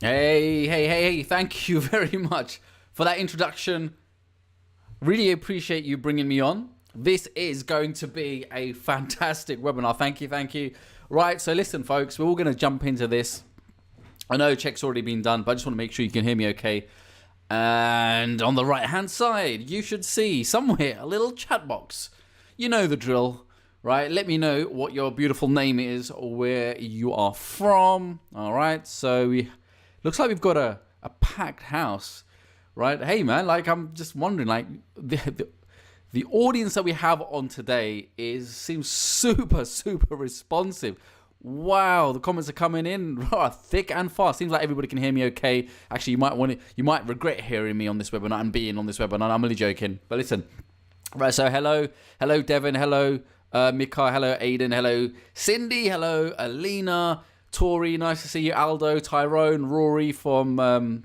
Hey, thank you very much for that introduction. Really appreciate you bringing me on. This is going to be a fantastic webinar. Thank you. Right, so listen, folks, we're all going to jump into this. I know check's already been done, but I just want to make sure you can hear me okay. And on the right-hand side, you should see somewhere a little chat box. You know the drill, right? Let me know what your beautiful name is or where you are from. All right, so looks like we've got a packed house, right? Hey, man, like I'm just wondering, like the audience that we have on today seems super responsive. Wow, the comments are coming in thick and fast. Seems like everybody can hear me okay. Actually, you might regret hearing me on this webinar and being on this webinar. I'm only joking, but listen. Right, so hello Devin, hello Mika, hello Aiden, hello Cindy, hello Alina, Tori, nice to see you, Aldo, Tyrone, Rory from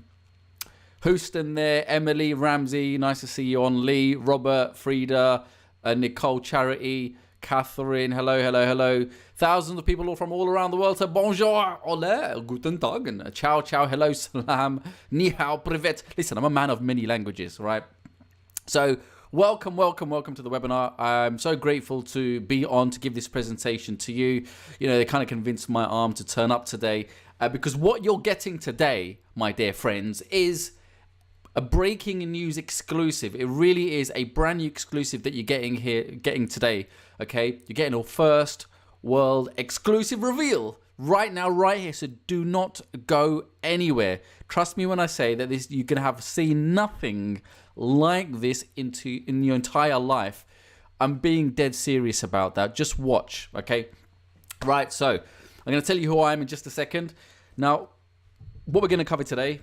Houston there, Emily, Ramsey, nice to see you on, Lee, Robert, Frida, Nicole, Charity, Catherine, hello. Thousands of people from all around the world. So bonjour, ole, guten tag, and ciao, hello, salam, ni hao, privet. Listen, I'm a man of many languages, right? So welcome to the webinar. I'm so grateful to be on to give this presentation to you. You know, they kind of convinced my arm to turn up today because what you're getting today, my dear friends, is a breaking news exclusive. It really is a brand new exclusive that you're getting today. Okay, you're getting a first world exclusive reveal right now, right here. So do not go anywhere. Trust me when I say that this you're gonna have seen nothing like this in your entire life. I'm being dead serious about that. Just watch, okay? Right, so I'm gonna tell you who I am in just a second. Now, what we're gonna cover today,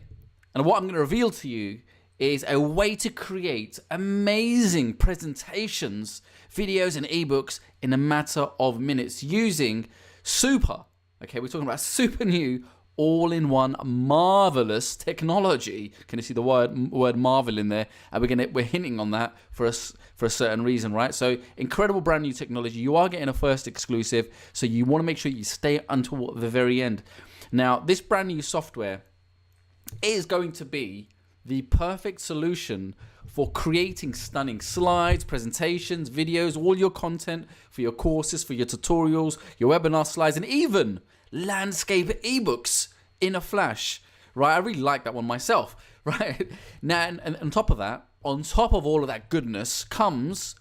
and what I'm gonna reveal to you is a way to create amazing presentations, videos, and ebooks in a matter of minutes using super, okay, we're talking about super new, all-in-one, marvelous technology. Can you see the word marvel in there? And we're hinting on that for a certain reason, right? So incredible brand new technology. You are getting a first exclusive, so you want to make sure you stay until the very end. Now, this brand new software is going to be the perfect solution for creating stunning slides, presentations, videos, all your content for your courses, for your tutorials, your webinar slides, and even landscape ebooks in a flash, right? I really like that one myself, right? Now, and on top of that, on top of all of that goodness comes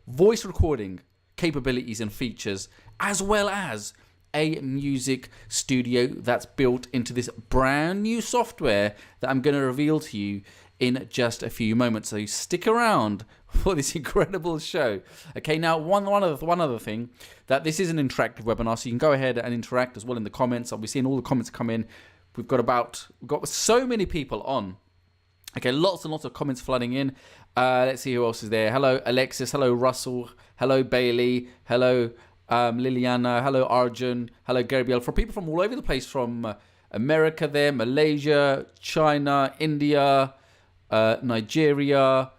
voice recording capabilities and features, as well as a music studio that's built into this brand new software that I'm going to reveal to you in just a few moments. So stick around for this incredible show. Okay, now one other thing, that this is an interactive webinar, so you can go ahead and interact as well in the comments. I'll be seeing all the comments come in. We've got so many people on. Okay, lots and lots of comments flooding in. Let's see who else is there. Hello Alexis, hello Russell, hello Bailey, hello Liliana, hello Arjun, hello Gabriel. For people from all over the place, from America there, Malaysia, China, India, Nigeria,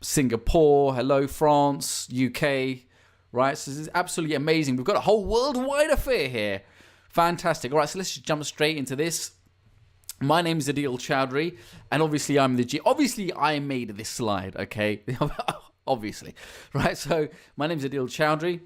Singapore, hello France, UK, right? So this is absolutely amazing. We've got a whole worldwide affair here. Fantastic. All right, so let's just jump straight into this. My name is Adeel Chowdhry, and obviously I'm the G. Obviously I made this slide, okay? Obviously, right? So my name is Adeel Chowdhry.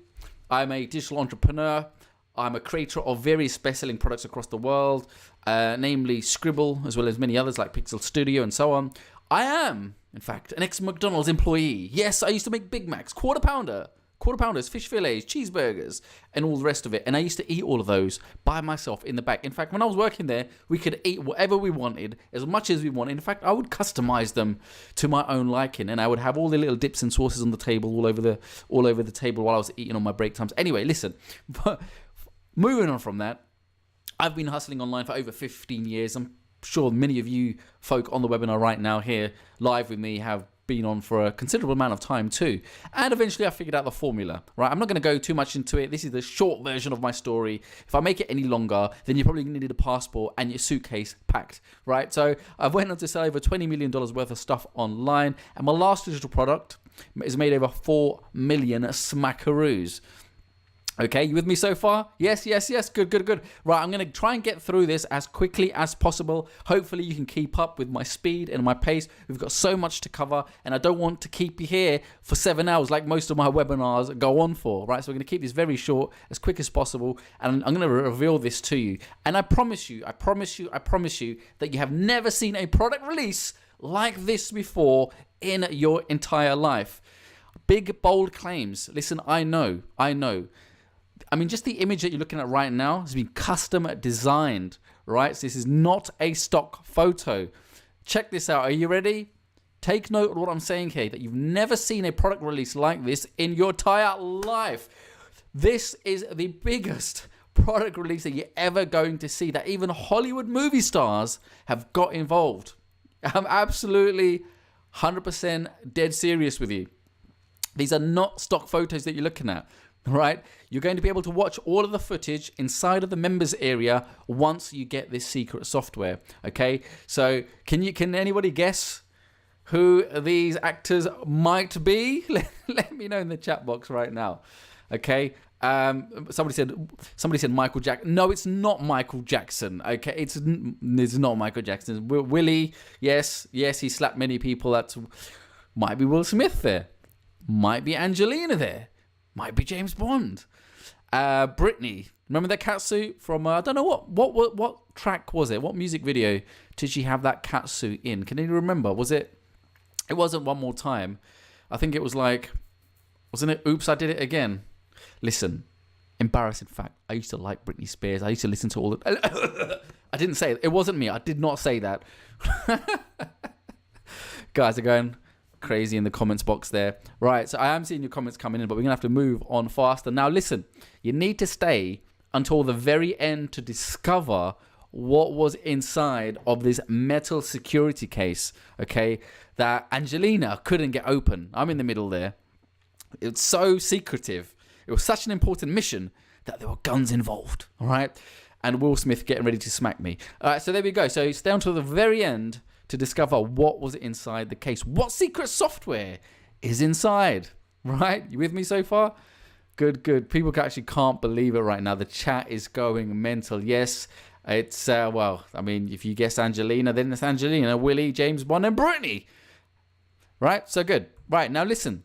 I'm a digital entrepreneur. I'm a creator of various best-selling products across the world, namely Scribble, as well as many others like Pixel Studio and so on. I am, in fact, an ex-McDonald's employee. Yes, I used to make Big Macs, quarter pounders, fish fillets, cheeseburgers, and all the rest of it. And I used to eat all of those by myself in the back. In fact, when I was working there, we could eat whatever we wanted, as much as we wanted. In fact, I would customize them to my own liking, and I would have all the little dips and sauces on the table, all over the table while I was eating on my break times. Anyway, listen, moving on from that, I've been hustling online for over 15 years. I'm sure many of you folk on the webinar right now here live with me have been on for a considerable amount of time too. And eventually I figured out the formula, right? I'm not going to go too much into it. This is the short version of my story. If I make it any longer, then you're probably going to need a passport and your suitcase packed, right? So I went on to sell over $20 million worth of stuff online. And my last digital product is made over 4 million smackaroos. Okay, you with me so far? Yes, yes, yes. Good, good, good. Right, I'm going to try and get through this as quickly as possible. Hopefully you can keep up with my speed and my pace. We've got so much to cover, and I don't want to keep you here for 7 hours like most of my webinars go on for, right? So we're going to keep this very short, as quick as possible, and I'm going to reveal this to you. And I promise you that you have never seen a product release like this before in your entire life. Big, bold claims. Listen, I know. I mean, just the image that you're looking at right now has been custom designed, right? So this is not a stock photo. Check this out. Are you ready? Take note of what I'm saying here, that you've never seen a product release like this in your entire life. This is the biggest product release that you're ever going to see, that even Hollywood movie stars have got involved. I'm absolutely 100% dead serious with you. These are not stock photos that you're looking at. Right, you're going to be able to watch all of the footage inside of the members area once you get this secret software. Okay, so can anybody guess who these actors might be? Let me know in the chat box right now. Okay, somebody said Michael Jackson. No, it's not Michael Jackson. Okay, it's not Michael Jackson. Willie, yes, he slapped many people. That might be Will Smith there. Might be Angelina there. Might be James Bond. Britney. Remember that catsuit from, I don't know what track was it? What music video did she have that catsuit in? Can you remember? It wasn't One More Time. I think it was like, wasn't it Oops, I Did It Again? Listen, embarrassing fact. I used to like Britney Spears. I used to listen to all the... I didn't say it. It wasn't me. I did not say that. Guys are going crazy in the comments box there. Right, so I am seeing your comments coming in, but we're gonna have to move on faster. Now listen, you need to stay until the very end to discover what was inside of this metal security case, okay, that Angelina couldn't get open. I'm in the middle there. It's so secretive. It was such an important mission that there were guns involved, all right? And Will Smith getting ready to smack me. All right, so there we go. So stay until the very end to discover what was inside the case. What secret software is inside, right? You with me so far? Good, good. People actually can't believe it right now. The chat is going mental. Yes, it's, well, I mean, if you guess Angelina, then it's Angelina, Willie, James Bond, and Britney. Right? So good. Right, now listen.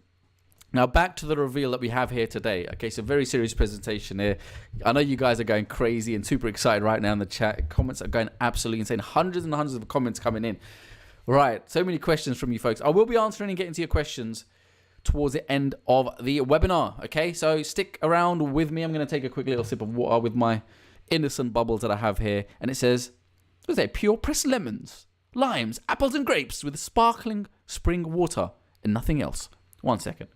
Now back to the reveal that we have here today. Okay, so very serious presentation here. I know you guys are going crazy and super excited right now in the chat. Comments are going absolutely insane. Hundreds and hundreds of comments coming in. Right, so many questions from you folks. I will be answering and getting to your questions towards the end of the webinar. Okay, so stick around with me. I'm going to take a quick little sip of water with my innocent bubbles that I have here. And it says, what is it? Pure pressed lemons, limes, apples and grapes with sparkling spring water and nothing else. 1 second.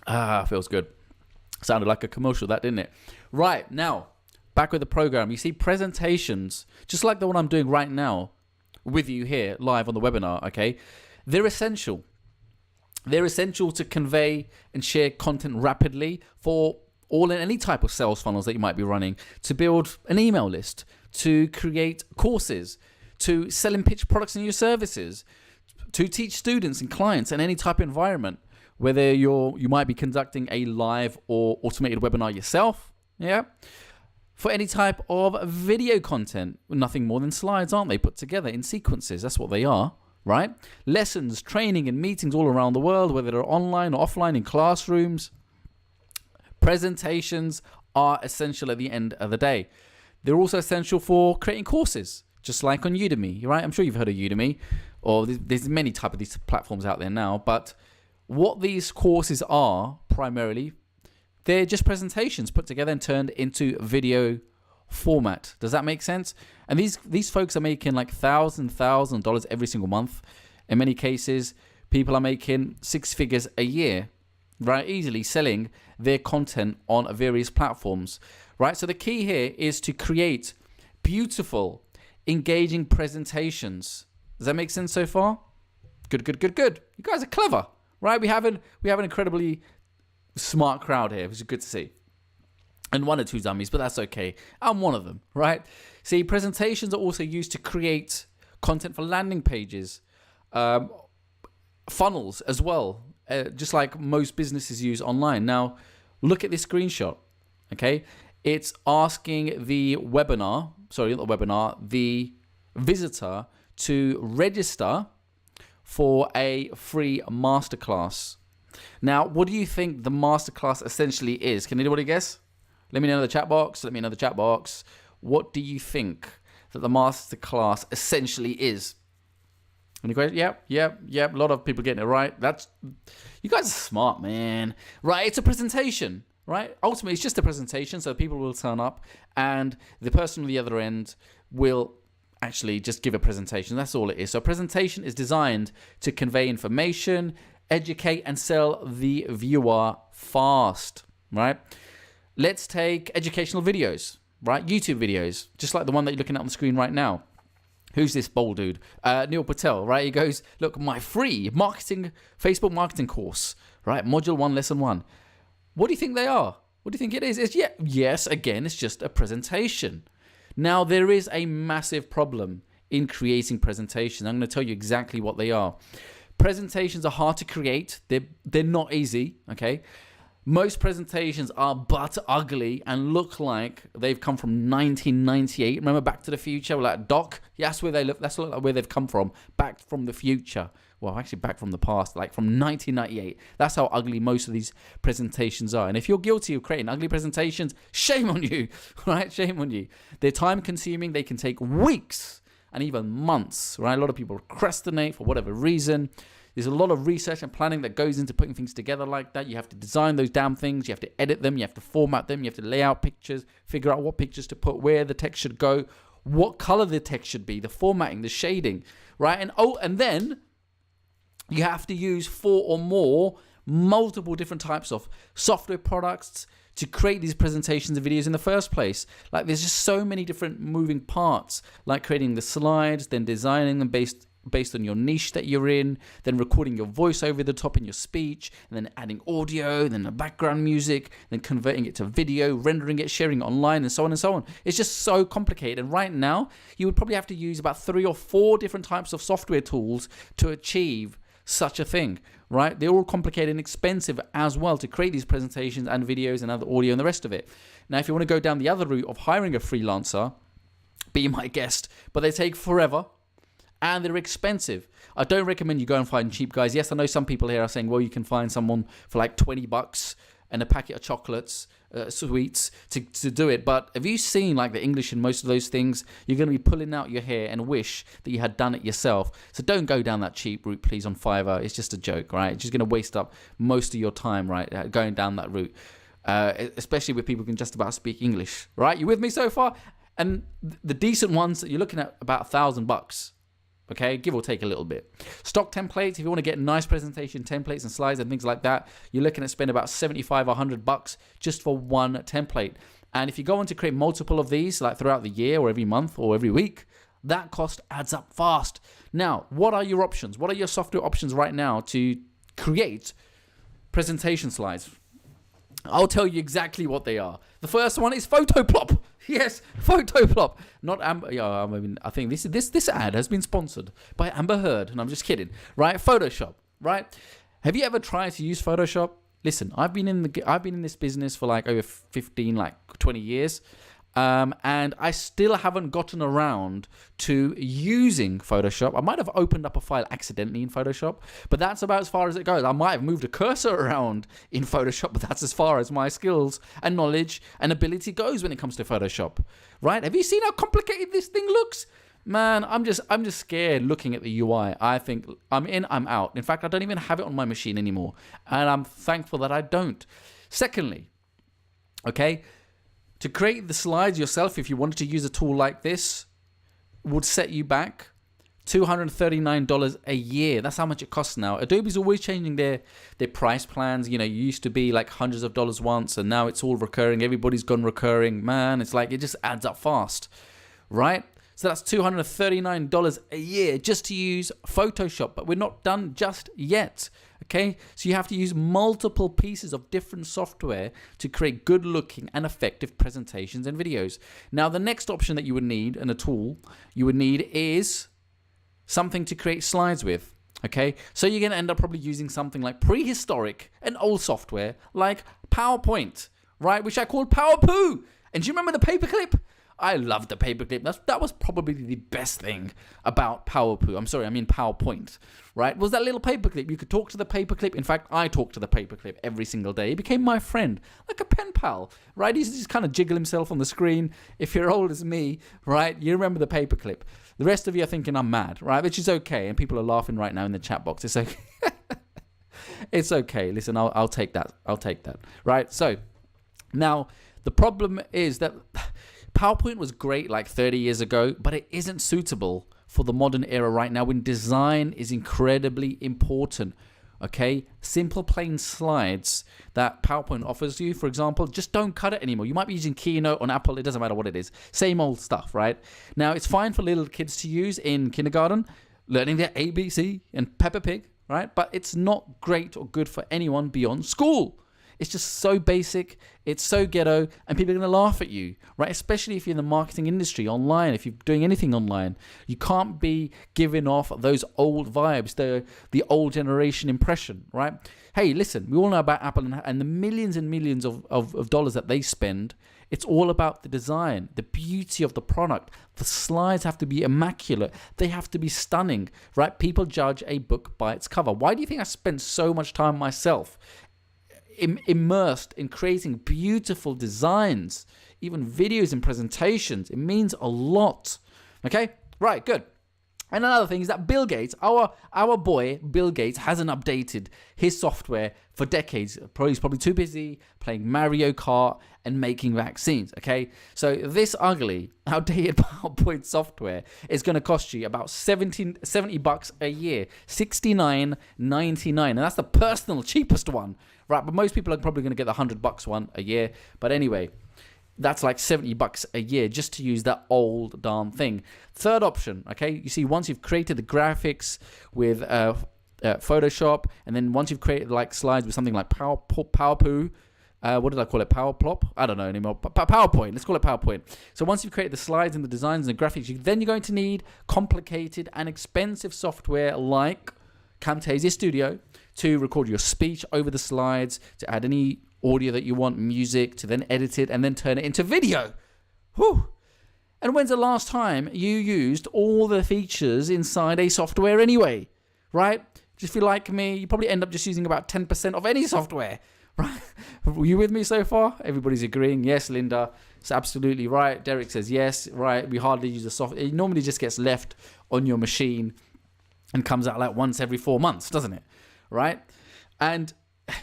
Ah, feels good. Sounded like a commercial, that, didn't it? Right, now, back with the program. You see, presentations, just like the one I'm doing right now with you here live on the webinar, okay? They're essential. They're essential to convey and share content rapidly for all and any type of sales funnels that you might be running, to build an email list, to create courses, to sell and pitch products and your services, to teach students and clients in any type of environment. Whether you might be conducting a live or automated webinar yourself, yeah, for any type of video content, nothing more than slides, aren't they, put together in sequences? That's what they are, right? Lessons, training, and meetings all around the world, whether they're online or offline in classrooms. Presentations are essential at the end of the day. They're also essential for creating courses, just like on Udemy, right? I'm sure you've heard of Udemy, or there's many type of these platforms out there now, but what these courses are primarily, they're just presentations put together and turned into video format. Does that make sense? And these folks are making like $1,000 every single month. In many cases, people are making 6 figures a year, right? Easily selling their content on various platforms, right? So the key here is to create beautiful, engaging presentations. Does that make sense so far? Good, good, good, good. You guys are clever. Right, we have an incredibly smart crowd here, which is good to see. And 1 or 2 dummies, but that's okay. I'm one of them, right? See, presentations are also used to create content for landing pages, funnels as well, just like most businesses use online. Now, look at this screenshot, okay? It's asking the visitor to register for a free masterclass. Now, what do you think the masterclass essentially is? Can anybody guess? Let me know in the chat box. What do you think that the masterclass essentially is? Any questions? Yep. A lot of people getting it right. You guys are smart, man. Right, it's a presentation, right? Ultimately, it's just a presentation, so people will turn up, and the person on the other end will actually just give a presentation. That's all it is. So a presentation is designed to convey information, educate, and sell the viewer fast, right? Let's take educational videos, right? YouTube videos, just like the one that you're looking at on the screen right now. Who's this bold dude? Neil Patel, right? He goes, look, my free Facebook marketing course, right? Module 1, lesson 1. What do you think they are? What do you think it is? Yes, again, it's just a presentation. Now, there is a massive problem in creating presentations. I'm going to tell you exactly what they are. Presentations are hard to create. They're not easy, okay? Most presentations are but ugly and look like they've come from 1998. Remember Back to the Future? Like, Doc? Yeah, that's where they look. That's where they've come from. Back from the future. Well, actually back from the past, like from 1998. That's how ugly most of these presentations are. And if you're guilty of creating ugly presentations, shame on you, right? Shame on you. They're time consuming. They can take weeks and even months, right? A lot of people procrastinate for whatever reason. There's a lot of research and planning that goes into putting things together like that. You have to design those damn things. You have to edit them. You have to format them. You have to lay out pictures, figure out what pictures to put, where the text should go, what color the text should be, the formatting, the shading, right? And then you have to use 4 or more multiple different types of software products to create these presentations and videos in the first place. Like, there's just so many different moving parts, like creating the slides, then designing them based on your niche that you're in, then recording your voice over the top in your speech, and then adding audio, then the background music, then converting it to video, rendering it, sharing it online, and so on and so on. It's just so complicated. And right now, you would probably have to use about 3 or 4 different types of software tools to achieve such a thing, right? They're all complicated and expensive as well to create these presentations and videos and other audio and the rest of it. Now, if you want to go down the other route of hiring a freelancer, be my guest, but they take forever and they're expensive. I don't recommend you go and find cheap guys. Yes, I know some people here are saying, well, you can find someone for like $20 and a packet of chocolates, sweets to do it. But have you seen like the English in most of those things? You're going to be pulling out your hair and wish that you had done it yourself. So don't go down that cheap route, please, on Fiverr. It's just a joke, right? It's just going to waste up most of your time, right, going down that route, especially with people who can just about speak English, right? You with me so far? And the decent ones, you're looking at about $1,000. Okay, give or take a little bit. Stock templates, if you want to get nice presentation templates and slides and things like that, you're looking at spend about $75 or $100 just for one template. And if you go on to create multiple of these, like throughout the year or every month or every week, that cost adds up fast. Now, what are your options? What are your software options right now to create presentation slides? I'll tell you exactly what they are. The first one is Photoplop. Yes, Photoplop. Not Amber. Yeah, I mean, I think this ad has been sponsored by Amber Heard, and I'm just kidding. Right? Photoshop. Right? Have you ever tried to use Photoshop? Listen, I've been in this business for like over 20 years. And I still haven't gotten around to using Photoshop. I might have opened up a file accidentally in Photoshop, but that's about as far as it goes. I might have moved a cursor around in Photoshop, but that's as far as my skills and knowledge and ability goes when it comes to Photoshop, right? Have you seen how complicated this thing looks? Man, I'm just scared looking at the UI. I think I'm in, I'm out. In fact, I don't even have it on my machine anymore, and I'm thankful that I don't. Secondly, okay, to create the slides yourself, if you wanted to use a tool like this, would set you back $239 a year. That's how much it costs now. Adobe's always changing their price plans. You know, you used to be like hundreds of dollars once, and now it's all recurring. Everybody's gone recurring. Man, it's like it just adds up fast, right? So that's $239 a year just to use Photoshop, but we're not done just yet. Okay, so you have to use multiple pieces of different software to create good looking and effective presentations and videos. Now, the next option that you would need, and a tool you would need, is something to create slides with. Okay, so you're going to end up probably using something like prehistoric and old software like PowerPoint, right? Which I called PowerPoo. And do you remember the paperclip? I loved the paperclip. That was probably the best thing about PowerPoint, right? Was that little paperclip. You could talk to the paperclip. In fact, I talked to the paperclip every single day. He became my friend, like a pen pal, right? He just kind of jiggle himself on the screen. If you're old as me, right, you remember the paperclip. The rest of you are thinking I'm mad, right? Which is okay. And people are laughing right now in the chat box. It's okay. It's okay. Listen, I'll take that. Right? So now the problem is that PowerPoint was great like 30 years ago, but it isn't suitable for the modern era right now when design is incredibly important. Okay, simple plain slides that PowerPoint offers you, for example, just don't cut it anymore. You might be using Keynote on Apple, it doesn't matter what it is. Same old stuff, right? Now, it's fine for little kids to use in kindergarten, learning their ABC and Peppa Pig, right? But it's not great or good for anyone beyond school. It's just so basic, it's so ghetto, and people are going to laugh at you, right? Especially if you're in the marketing industry, online, if you're doing anything online. You can't be giving off those old vibes, the old generation impression, right? Hey, listen, we all know about Apple and the millions and millions of dollars that they spend. It's all about the design, the beauty of the product. The slides have to be immaculate. They have to be stunning, right? People judge a book by its cover. Why do you think I spent so much time myself immersed in creating beautiful designs, even videos and presentations? It means a lot. Okay, right, good. And another thing is that Bill Gates, our boy Bill Gates, hasn't updated his software for decades. He's probably too busy playing Mario Kart and making vaccines. Okay, so this ugly, outdated PowerPoint software is going to cost you about $70 a year, $69.99, and that's the personal cheapest one, right? But most people are probably going to get the $100 one a year. But anyway, that's like $70 a year just to use that old darn thing. Third option, okay? You see, once you've created the graphics with Photoshop, and then once you've created like slides with something like PowerPoo, what did I call it? PowerPlop? I don't know anymore. PowerPoint. Let's call it PowerPoint. So once you've created the slides and the designs and the graphics, then you're going to need complicated and expensive software like Camtasia Studio to record your speech over the slides, to add any audio that you want, music, to then edit it and then turn it into video. Whew. And when's the last time you used all the features inside a software anyway? Right? If you're like me, you probably end up just using about 10% of any software. Right? Were you with me so far? Everybody's agreeing. Yes, Linda. It's absolutely right. Derek says yes. Right. We hardly use the software. It normally just gets left on your machine and comes out like once every 4 months, doesn't it? Right? And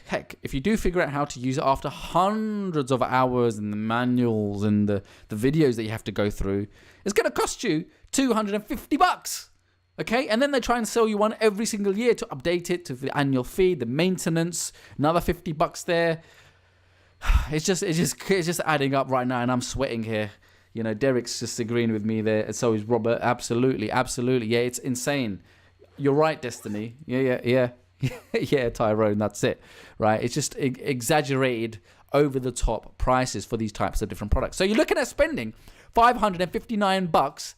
heck, if you do figure out how to use it after hundreds of hours and the manuals and the videos that you have to go through, it's going to cost you $250. Okay, and then they try and sell you one every single year to update it to the annual fee, the maintenance, another $50 there. It's just adding up right now, and I'm sweating here. You know, Derek's just agreeing with me there, and so is Robert. Absolutely. Yeah, it's insane. You're right, Destiny. Yeah. Yeah, Tyrone, that's it, right? It's just exaggerated, over the top prices for these types of different products. So you're looking at spending $559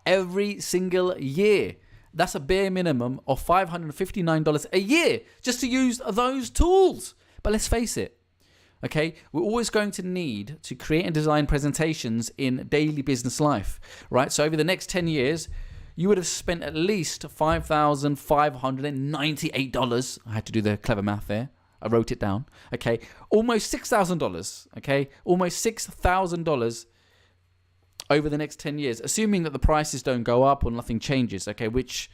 every single year. That's a bare minimum of $559 a year just to use those tools. But let's face it, okay, we're always going to need to create and design presentations in daily business life, right? So over the next 10 years, you would have spent at least $5,598. I had to do the clever math there. I wrote it down. Okay, almost $6,000. Okay, almost $6,000 over the next 10 years, assuming that the prices don't go up or nothing changes. Okay, which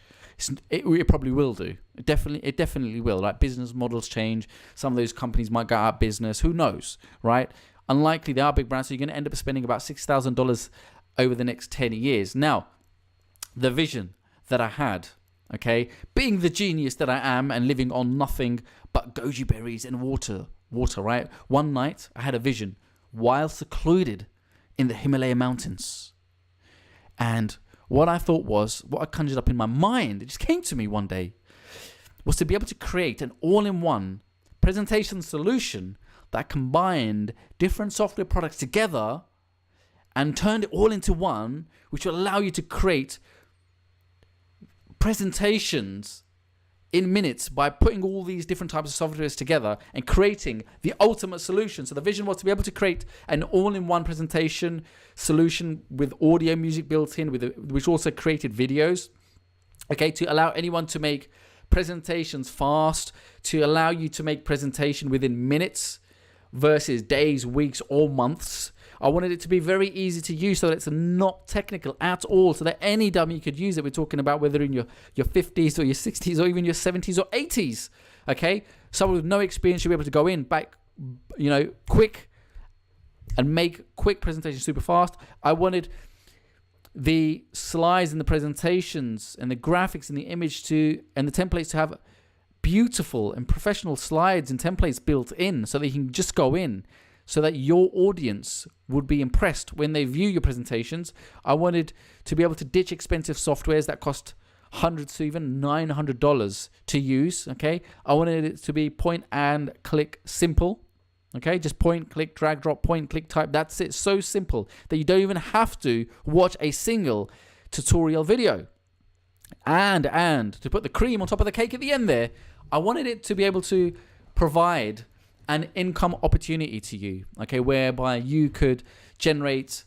it probably will do. It definitely will. Like business models change. Some of those companies might go out of business. Who knows, right? Unlikely, they are big brands, so you're going to end up spending about $6,000 over the next 10 years. Now, the vision that I had, okay, being the genius that I am and living on nothing but goji berries and water, right? One night I had a vision while secluded in the Himalaya mountains. And what I thought was, what I conjured up in my mind, it just came to me one day, was to be able to create an all-in-one presentation solution that combined different software products together and turned it all into one, which will allow you to create presentations in minutes by putting all these different types of softwares together and creating the ultimate solution. So the vision was to be able to create an all-in-one presentation solution with audio music built in, which also created videos, okay, to allow anyone to make presentations fast, to allow you to make presentation within minutes versus days, weeks, or months. I wanted it to be very easy to use so that it's not technical at all, so that any dummy could use it. We're talking about whether in your 50s or your 60s or even your 70s or 80s, okay? Someone with no experience should be able to go in, back, quick and make quick presentations super fast. I wanted the slides and the presentations and the graphics and the image and the templates to have beautiful and professional slides and templates built in so that you can just go in, so that your audience would be impressed when they view your presentations. I wanted to be able to ditch expensive softwares that cost hundreds to even $900 to use, okay? I wanted it to be point and click simple, okay? Just point, click, drag, drop, point, click, type. That's it. So simple that you don't even have to watch a single tutorial video. And to put the cream on top of the cake at the end there, I wanted it to be able to provide an income opportunity to you, okay, whereby you could generate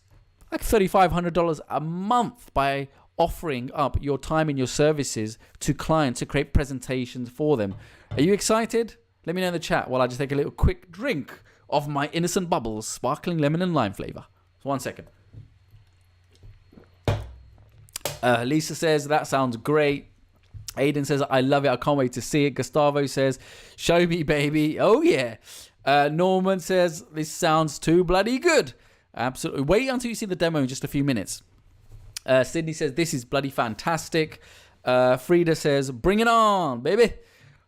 like $3,500 a month by offering up your time and your services to clients to create presentations for them. Are you excited? Let me know in the chat while I just take a little quick drink of my innocent bubbles, sparkling lemon and lime flavor. 1 second. Lisa says, that sounds great. Aiden says, I love it. I can't wait to see it. Gustavo says, show me, baby. Oh, yeah. Norman says, this sounds too bloody good. Absolutely. Wait until you see the demo in just a few minutes. Sydney says, this is bloody fantastic. Frida says, bring it on, baby.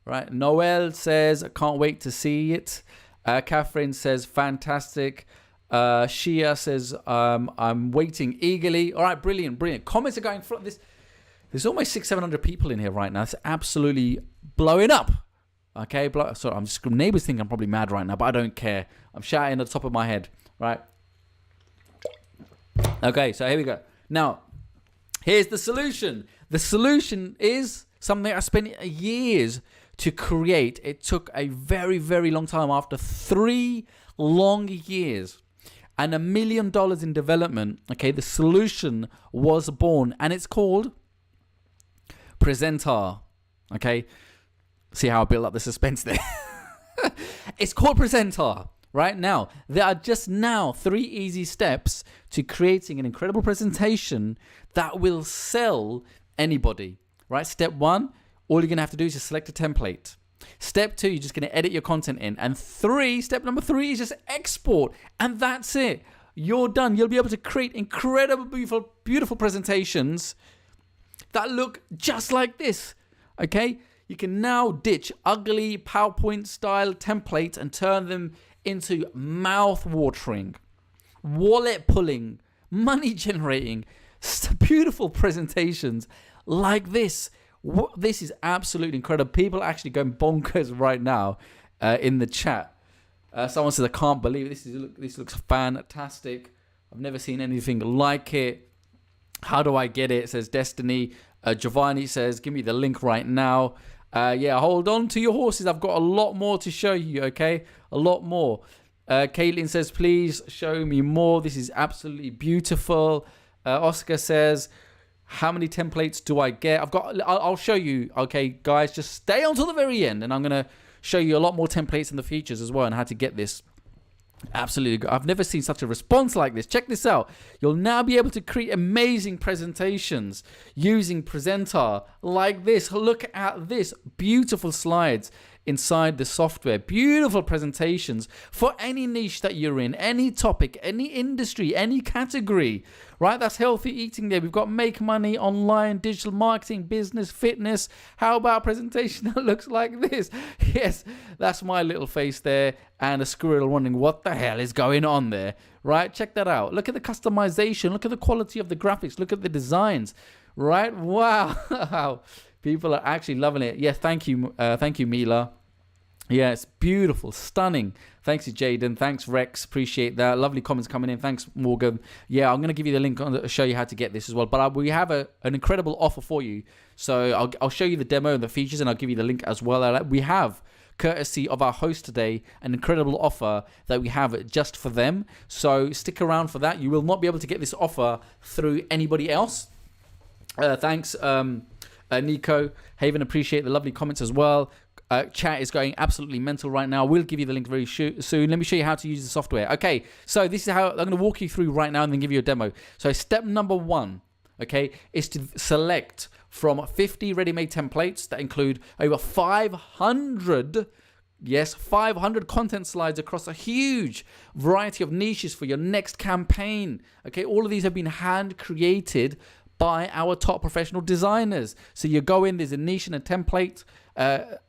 Right. Noel says, I can't wait to see it. Catherine says, fantastic. Shia says, I'm waiting eagerly. All right, brilliant. Comments are going for this. There's almost 600-700 people in here right now. It's absolutely blowing up. Okay, sorry, I'm just neighbors think I'm probably mad right now, but I don't care. I'm shouting at the top of my head, right? Okay, so here we go. Now, here's the solution. The solution is something I spent years to create. It took a very, very long time. After 3 long years and $1 million in development, okay, the solution was born, and it's called Prezentar, okay? See how I built up the suspense there? It's called Prezentar. Right now, there are just now 3 easy steps to creating an incredible presentation that will sell anybody. Right? Step 1, all you're going to have to do is just select a template. Step 2, you're just going to edit your content in. And step number 3 is just export. And that's it. You're done. You'll be able to create incredible, beautiful presentations that look just like this. Okay? You can now ditch ugly PowerPoint style templates and turn them into mouth-watering, wallet-pulling, money-generating, beautiful presentations like this. This is absolutely incredible. People are actually going bonkers right now in the chat. Someone says, I can't believe it. This looks fantastic. I've never seen anything like it. How do I get it? Says Destiny. Giovanni says, give me the link right now. Yeah, hold on to your horses. I've got a lot more to show you, okay? A lot more. Caitlin says, please show me more. This is absolutely beautiful. Oscar says, how many templates do I get? I'll show you, okay, guys. Just stay until the very end, and I'm going to show you a lot more templates and the features as well and how to get this. Absolutely. I've never seen such a response like this. Check this out. You'll now be able to create amazing presentations using Prezentar like this. Look at this. Beautiful slides inside the software. Beautiful presentations for any niche that you're in, any topic, any industry, any category, right? That's healthy eating there. We've got make money, online, digital marketing, business, fitness. How about a presentation that looks like this? Yes, that's my little face there and a squirrel wondering what the hell is going on there, right? Check that out. Look at the customization. Look at the quality of the graphics. Look at the designs, right? Wow. People are actually loving it. Yeah, thank you, Mila. Yeah, it's beautiful, stunning. Thanks to Jaden. Thanks, Rex. Appreciate that. Lovely comments coming in. Thanks, Morgan. Yeah, I'm going to give you the link on show you how to get this as well. But we have an incredible offer for you. So I'll show you the demo and the features, and I'll give you the link as well. We have, courtesy of our host today, an incredible offer that we have just for them. So stick around for that. You will not be able to get this offer through anybody else. Thanks, Nico. Haven, appreciate the lovely comments as well. Chat is going absolutely mental right now. We'll give you the link very soon. Let me show you how to use the software. Okay, so this is how I'm going to walk you through right now and then give you a demo. So step number 1, okay, is to select from 50 ready-made templates that include over 500, yes, 500 content slides across a huge variety of niches for your next campaign. Okay, all of these have been hand-created by our top professional designers. So you go in, there's a niche and a template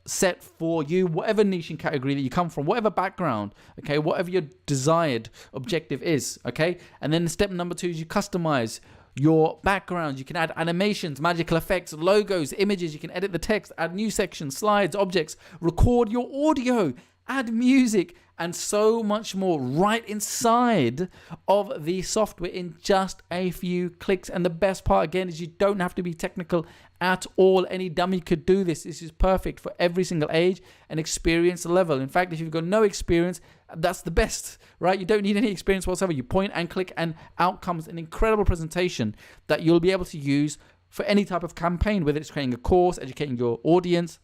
set for you, whatever niche and category that you come from, whatever background, okay, whatever your desired objective is, okay. And then step number 2 is you customize your backgrounds. You can add animations, magical effects, logos, images. You can edit the text, add new sections, slides, objects, record your audio, add music, and so much more right inside of the software in just a few clicks. And the best part, again, is you don't have to be technical at all. Any dummy could do this. This is perfect for every single age and experience level. In fact, if you've got no experience, that's the best, right? You don't need any experience whatsoever. You point and click, and out comes an incredible presentation that you'll be able to use for any type of campaign, whether it's creating a course, educating your audience,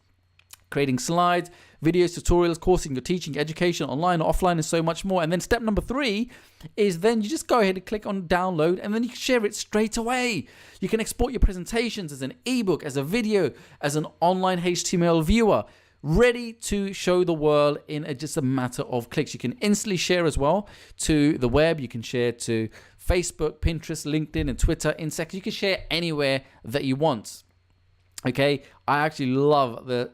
creating slides, videos, tutorials, coursing, your teaching, education, online or offline, and so much more. And then step number 3 is then you just go ahead and click on download, and then you can share it straight away. You can export your presentations as an ebook, as a video, as an online HTML viewer, ready to show the world in just a matter of clicks. You can instantly share as well to the web. You can share to Facebook, Pinterest, LinkedIn, and Twitter in seconds. You can share anywhere that you want. Okay, I actually love the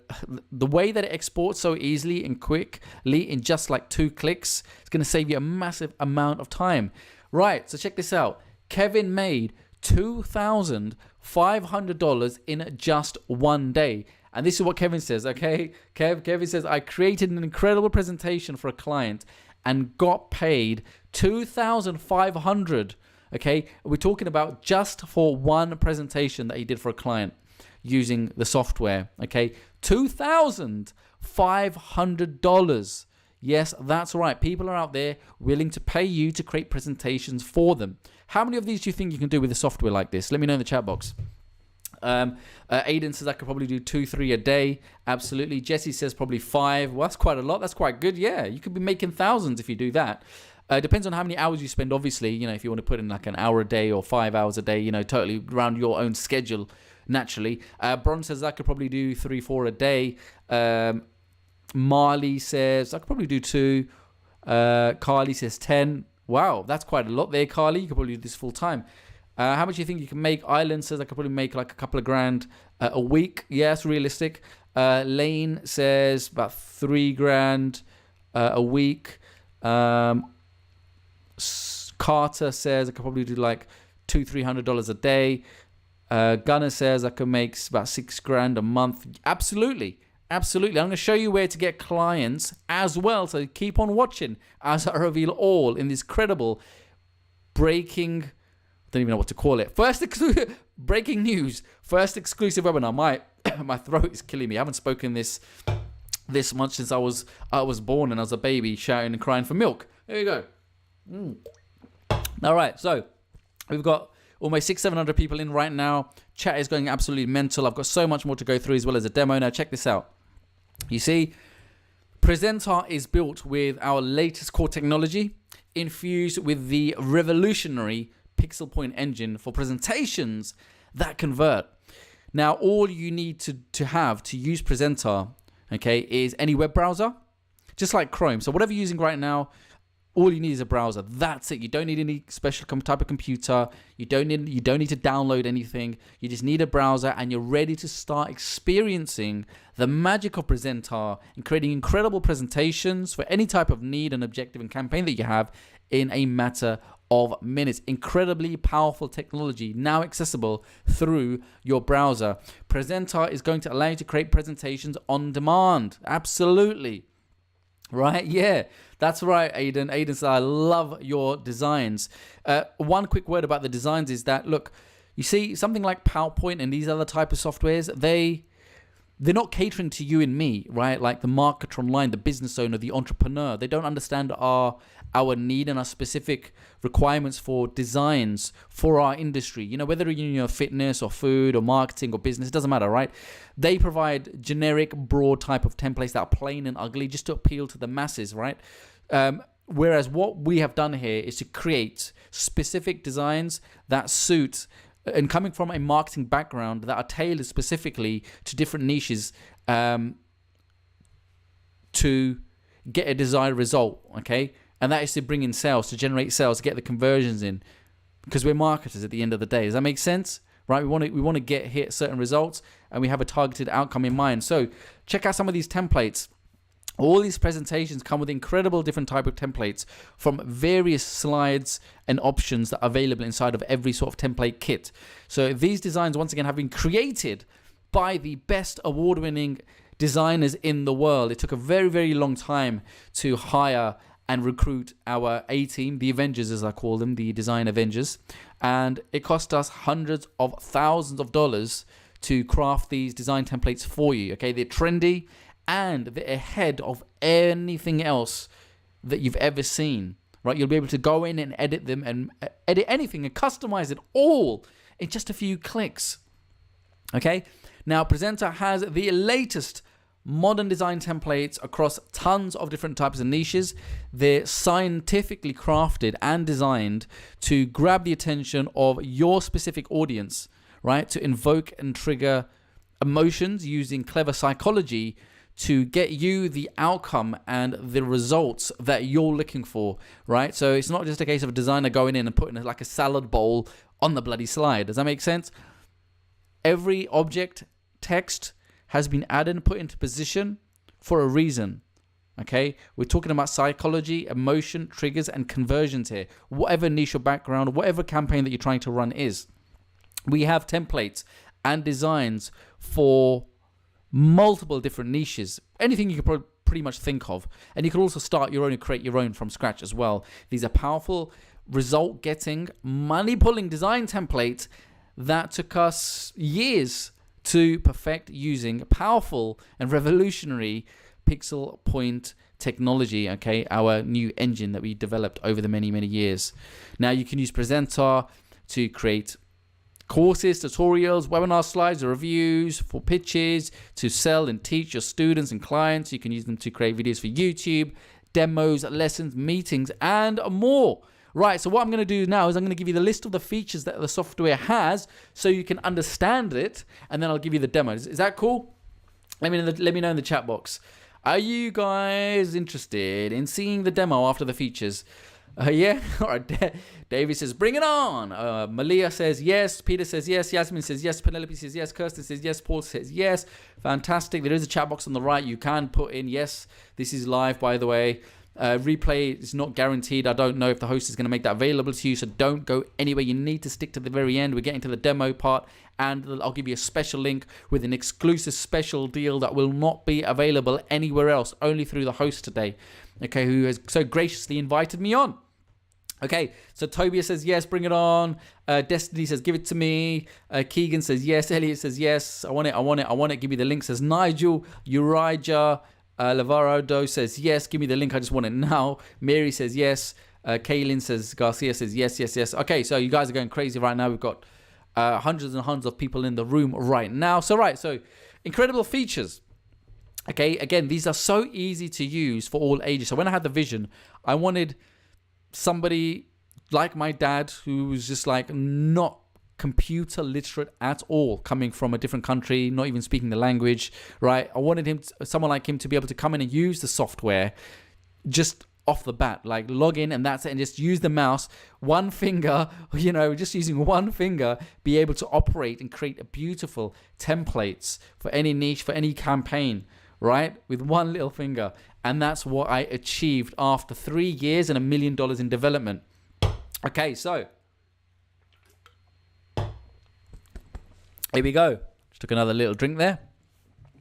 way that it exports so easily and quickly in just like 2 clicks. It's going to save you a massive amount of time. Right, so check this out. Kevin made $2,500 in just 1 day. And this is what Kevin says, okay? Kevin says, I created an incredible presentation for a client and got paid $2,500. Okay, we're talking about just for one presentation that he did for a client using the software. Okay, $2,500. Yes, that's right. People are out there willing to pay you to create presentations for them. How many of these do you think you can do with a software like this? Let me know in the chat box. Aiden says I could probably do 2-3 a day. Absolutely. Jesse says probably 5. Well, that's quite a lot. That's quite good. Yeah, you could be making thousands if you do that. Depends on how many hours you spend, obviously. You know, if you want to put in like an hour a day or 5 hours a day, you know, totally around your own schedule, naturally. Bron says I could probably do 3-4 a day. Marley says I could probably do 2. Carly says 10. Wow, that's quite a lot there, Carly. You could probably do this full time. How much do you think you can make? Island says I could probably make like a couple of grand a week. Yes, realistic. Lane says about 3 grand a week. Carter says I could probably do like $200-300 a day. Gunnar says I could make about 6 grand a month. Absolutely. I'm going to show you where to get clients as well. So keep on watching as I reveal all in this credible breaking, I don't even know what to call it. Breaking news. First exclusive webinar. My throat is killing me. I haven't spoken this much since I was born and I was a baby shouting and crying for milk. There you go. All right. So we've got almost 600-700 people in right now. Chat is going absolutely mental. I've got so much more to go through as well as a demo. Now check this out. You see, Prezentar is built with our latest core technology infused with the revolutionary Pixel Point engine for presentations that convert. Now, all you need to have to use Prezentar, okay, is any web browser, just like Chrome. So whatever you're using right now, all you need is a browser. That's it. You don't need any special type of computer. You don't need to download anything. You just need a browser, and you're ready to start experiencing the magic of Prezentar and creating incredible presentations for any type of need and objective and campaign that you have in a matter of minutes. Incredibly powerful technology now accessible through your browser. Prezentar is going to allow you to create presentations on demand. Absolutely. Right? Yeah, that's right, Aiden. Aiden says, I love your designs. One quick word about the designs is that, look, you see, something like PowerPoint and these other type of softwares, they're not catering to you and me, right? Like the marketer online, the business owner, the entrepreneur. They don't understand our need and our specific requirements for designs for our industry. You know, whether you're fitness or food or marketing or business, it doesn't matter, right? They provide generic, broad type of templates that are plain and ugly just to appeal to the masses, right? Whereas what we have done here is to create specific designs that suit, and coming from a marketing background, that are tailored specifically to different niches to get a desired result, okay? And that is to bring in sales, to generate sales, to get the conversions in, because we're marketers at the end of the day. Does that make sense? Right? We want to hit certain results, and we have a targeted outcome in mind. So check out some of these templates. All these presentations come with incredible different type of templates from various slides and options that are available inside of every sort of template kit. So these designs, once again, have been created by the best award-winning designers in the world. It took a very, very long time to hire and recruit our A-team, the Avengers as I call them, the Design Avengers. And it cost us hundreds of thousands of dollars to craft these design templates for you. Okay, they're trendy and they're ahead of anything else that you've ever seen, right? You'll be able to go in and edit them and edit anything and customize it all in just a few clicks. Okay, now Prezentar has the latest modern design templates across tons of different types of niches. They're scientifically crafted and designed to grab the attention of your specific audience, right? To invoke and trigger emotions using clever psychology to get you the outcome and the results that you're looking for, right? So it's not just a case of a designer going in and putting like a salad bowl on the bloody slide. Does that make sense? Every object, text has been added and put into position for a reason, okay? We're talking about psychology, emotion, triggers, and conversions here. Whatever niche or background, whatever campaign that you're trying to run is. We have templates and designs for multiple different niches, anything you could pretty much think of. And you can also start your own and create your own from scratch as well. These are powerful, result-getting, money-pulling design templates that took us years to perfect using powerful and revolutionary pixel point technology, okay, our new engine that we developed over the many, many years. Now you can use Prezentar to create courses, tutorials, webinar slides, or reviews for pitches, to sell and teach your students and clients. You can use them to create videos for YouTube, demos, lessons, meetings, and more. Right, so what I'm going to do now is I'm going to give you the list of the features that the software has so you can understand it, and then I'll give you the demo. Is that cool? Let me know in the chat box. Are you guys interested in seeing the demo after the features? Yeah? All right. David says, bring it on. Malia says yes. Peter says yes. Yasmin says yes. Penelope says yes. Kirsten says yes. Paul says yes. Fantastic. There is a chat box on the right. You can put in yes. This is live, by the way. Replay is not guaranteed. I don't know if the host is going to make that available to you, so don't go anywhere. You need to stick to the very end. We're getting to the demo part, and I'll give you a special link with an exclusive special deal that will not be available anywhere else, only through the host today, okay, who has so graciously invited me on. Okay, so Tobias says yes, bring it on. Destiny says give it to me. Keegan says yes. Elliot says yes, I want it. Give me the link, says Nigel. Uriah Lavarado says yes, give me the link, I just want it now. Mary says yes. Kaylin says, Garcia says yes. Okay, so you guys are going crazy right now. We've got hundreds and hundreds of people in the room right now. So incredible features. Okay, again, these are so easy to use for all ages. So when I had the vision, I wanted somebody like my dad who was just like not computer literate at all, coming from a different country, not even speaking the language, right? I wanted someone like him to be able to come in and use the software just off the bat, like log in and that's it, and just use the mouse, one finger, just using one finger, be able to operate and create beautiful templates for any niche, for any campaign, right? With one little finger. And that's what I achieved after 3 years and $1 million in development. Okay, so here we go. Just took another little drink there.